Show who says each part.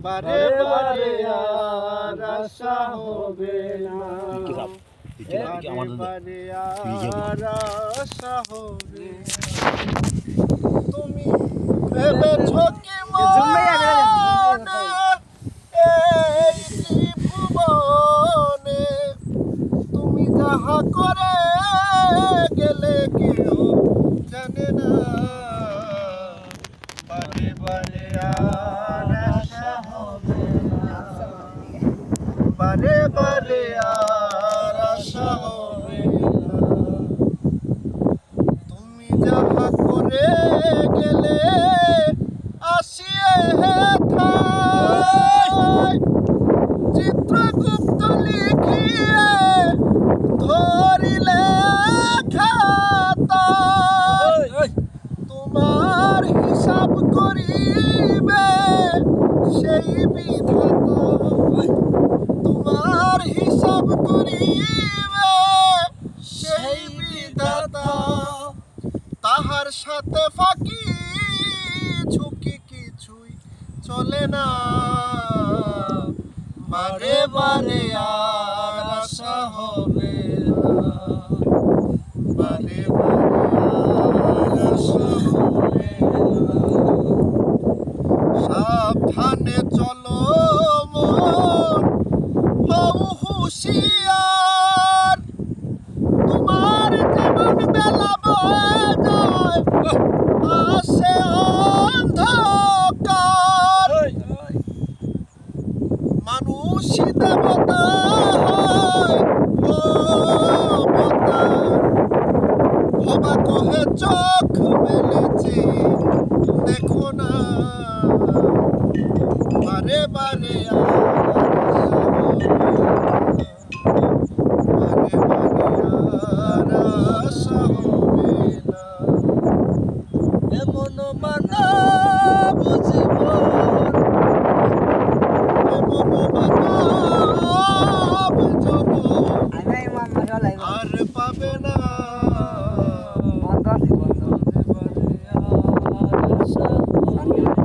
Speaker 1: বারে বারে আর আশা হবে না, বারে বারে আর আশা হবে না। তুমি ভেবেছ কি মনে এই ত্রিভুবনে তুমি যাহা করে গেলে কেউ জানে না, বারে বারে আর আশা হবে না, বারে বারে আর আশা হবে না। তুমি যাহা করে গেলে আসিয়ে হেথায় চিত্রগুপ্ত লিখিয়ে ধরিলে খাতায়, তোমার হিসাব করিবে সেই বিধাতা, তোমার হিসাব করিবে সেই বিধাতা। তাহার সাথে ফাঁকি ঝুঁকি কিছুই চলে না, বারে বারে আর আশা হবে না, বারে বারে আর আশা হবে না। সাবধানে চলো মন, হও হুঁশিয়ার, তোমার যেমন বেলা বয়ে যায় আসে অন্ধকার। মানুষই দেবতা হয় অবতার, হবা কহে চোখ মেলেছে দেখো না, বারে বারে আর আশা হবে না, বারে বারে আর আশা হবে না। এমন মানব জীবন, এমন মানব জনম আর পাবে না, বারে বারে আর আশা হবে না।